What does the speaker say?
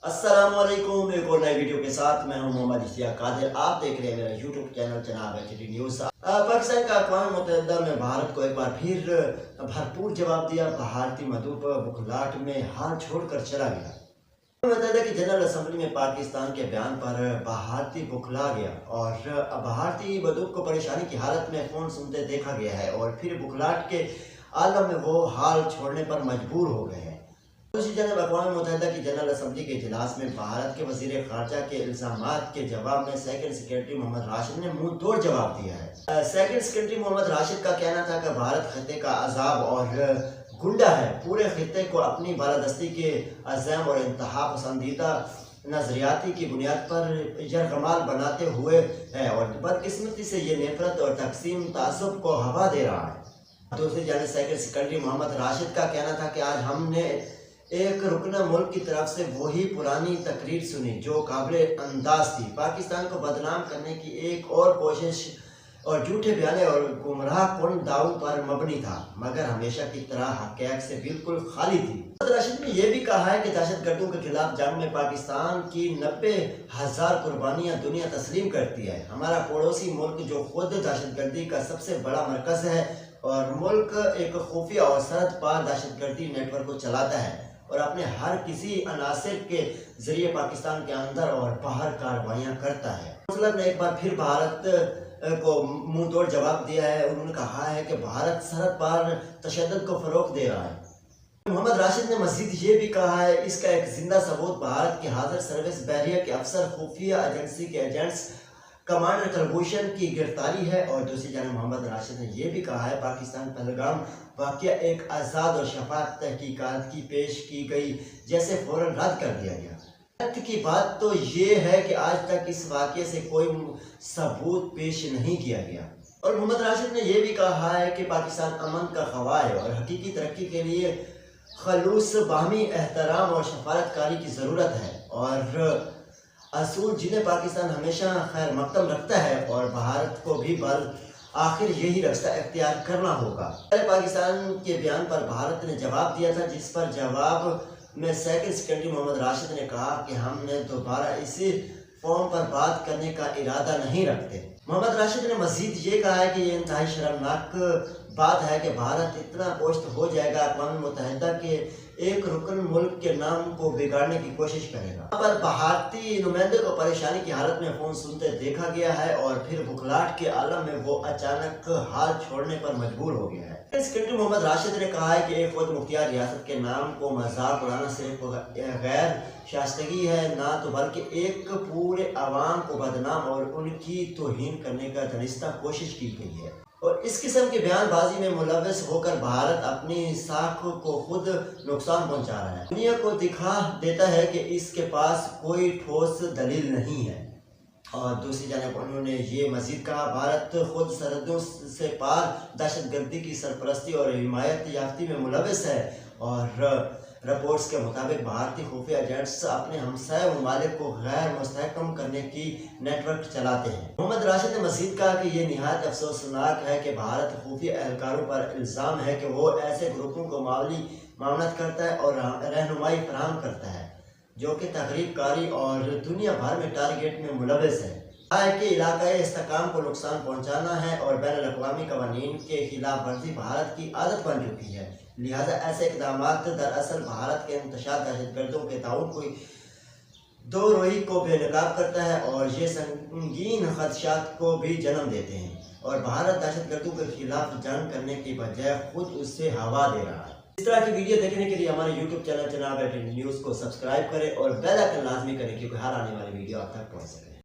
अस्सलाम वालेकुम। एक और नई वीडियो के साथ मैं हूं मोहम्मद इश्तियाक कादिर। आप देख रहे हैं मेरा यूट्यूब चैनल जनाब एचडी न्यूज़। पाकिस्तान का अक़वाम मुत्तहिदा में भारत को एक बार फिर भरपूर जवाब दिया। भारतीय मदूब बुखलाहट में हाल छोड़कर चला गया। मुत्तहिदा की जनरल असम्बली में पाकिस्तान के बयान पर भारतीय बुखला गया और भारतीय मदूब को परेशानी की हालत में फ़ोन सुनते देखा गया है और फिर बुखलाहट के आलम में वो हाल छोड़ने पर मजबूर हो गए हैं। दूसरी जानब अक़वाम मुत्तहिदा की जनरल असम्बली के इजलास में भारत के वज़ीर ख़ारजा के इल्ज़ामात के जवाब में सेकंड सेक्रेटरी मोहम्मद राशिद ने मुंह तोड़ जवाब दिया है। सेकंड सेक्रेटरी मोहम्मद राशिद का कहना था कि भारत खत्ते का अज़ाब और गुंडा है, पूरे खत्ते को अपनी बालादस्ती के अज़म और इंतहा पसंदीदा नज़रियाती की बुनियाद पर यरगमाल बनाते हुए है और बदकिस्मती से ये नफरत और तकसीम तासुब को हवा दे रहा है। दूसरी जानब सेकंड सेक्रेटरी मोहम्मद राशिद का कहना था कि आज हमने एक रुकना मुल्क की तरफ से वही पुरानी तकरीर सुनी जो काबिल अंदाज थी। पाकिस्तान को बदनाम करने की एक और कोशिश और झूठे बयाने और गुमराह कुन दावों पर मबनी था, मगर हमेशा की तरह हक़ाइक़ से बिल्कुल खाली थी। राशिद ने यह भी कहा है कि दहशतगर्दों के खिलाफ जंग में पाकिस्तान की 90,000 कुर्बानियाँ दुनिया तस्लीम करती है। हमारा पड़ोसी मुल्क जो खुद दहशतगर्दी का सबसे बड़ा मरकज़ है और मुल्क एक खुफिया और सरहद पार दहशतगर्दी नेटवर्क को चलाता है और अपने हर किसी अनासिर के जरिए पाकिस्तान के अंदर और बाहर कार्रवाइयाँ करता है। ने एक बार फिर भारत को मुंह तोड़ जवाब दिया है। उन्होंने कहा है कि भारत सरहद पार तशद्दुद को फ़रोग़ दे रहा है। मोहम्मद राशिद ने मज़ीद ये भी कहा है, इसका एक जिंदा सबूत भारत के हाजिर सर्विस बहरिया के अफसर, खुफिया एजेंसी के एजेंट्स, कमांडर कुलभूषण की गिरफ्तारी है। और दूसरी जानब मोहम्मद राशिद ने यह भी कहा है, पाकिस्तान पहलगाम वाक़या एक आज़ाद और शफाफ तहकीकात की पेश की गई जैसे फ़ौरन रद्द कर दिया गया। की बात तो ये है कि आज तक इस वाक़े से कोई सबूत पेश नहीं किया गया। और मोहम्मद राशिद ने यह भी कहा है कि पाकिस्तान अमन का ख़वाह और हकीकी तरक्की के लिए खलूस, बाहमी एहतराम और शफारतकारी की ज़रूरत है और असूल जिन्हें पाकिस्तान हमेशा खैर मकदम रखता है और भारत को भी बल आखिर यही रास्ता इख्तियार करना होगा। पाकिस्तान के बयान पर भारत ने जवाब दिया था, जिस पर जवाब में सेकंड सेक्रेटरी मोहम्मद राशिद ने कहा कि हमने दोबारा इसी फॉर्म पर बात करने का इरादा नहीं रखते। मोहम्मद राशिद ने मजीद ये कहा है कि ये इंतहाई शर्मनाक बात है कि भारत इतना पोस्त हो जाएगा, अक़वाम मुत्तहिदा के एक रुकन मुल्क के नाम को बिगाड़ने की कोशिश करेगा। पर भारतीय नुमाइंदे को परेशानी की हालत में फ़ोन सुनते देखा गया है और फिर बुखलाहट के आलम में वो अचानक हाल छोड़ने पर मजबूर हो गया है। सेक्रेटरी मोहम्मद राशिद ने कहा है कि एक खुद मुख्तियार रियासत के नाम को मजाक उड़ाना सिर्फ गैर शाइस्तगी है, ना तो बल्कि एक पूरे अवाम को बदनाम और उनकी तौहीन करने का दनिस्ता कोशिश की गई है। और इस किस्म की बयानबाजी में मुलव्वस होकर भारत अपनी साख को खुद नुकसान पहुंचा रहा है। दुनिया को दिखा देता है कि इसके पास कोई ठोस दलील नहीं है। और दूसरी जानब उन्होंने ये मज़ीद कहा, भारत खुद सरहदों से पार दहशतगर्दी की सरपरस्ती और हिमायत याफ्ती में मुलव्वस है और रिपोर्ट्स के मुताबिक भारतीय खुफिया एजेंट्स अपने हमसाया ममालिक को गैर मुस्तहकम करने की नेटवर्क चलाते हैं। मोहम्मद राशिद ने मज़ीद कहा कि यह निहायत अफसोसनाक है कि भारत खुफिया एहलकारों पर इल्ज़ाम है कि वो ऐसे ग्रुपों को माली मामलत करता है और रहनुमाई फराहम करता है जो कि तकरीब कारी और दुनिया भर में टारगेट में मुलव्वस है कि इलाकाई इस्तेहकाम को नुकसान पहुँचाना है और बैनुल अक़वामी कवानीन के खिलाफ वर्जी भारत की आदत बन चुकी है। लिहाजा ऐसे इक़दाम दरअसल भारत के इंतशार दहशतगर्दों के ताउन को दो रोही को बेनकाब करता है और ये संगीन खदशात को भी जन्म देते हैं और भारत दहशतगर्दों के खिलाफ जंग करने की बजाय खुद उससे हवा दे रहा है। इस तरह की वीडियो देखने के लिए हमारे यूट्यूब चैनल जनाब एचडी न्यूज़ को सब्सक्राइब करें और बेल आइकन लाजमी करें क्योंकि हर आने वाली वीडियो आप तक पहुँच सके।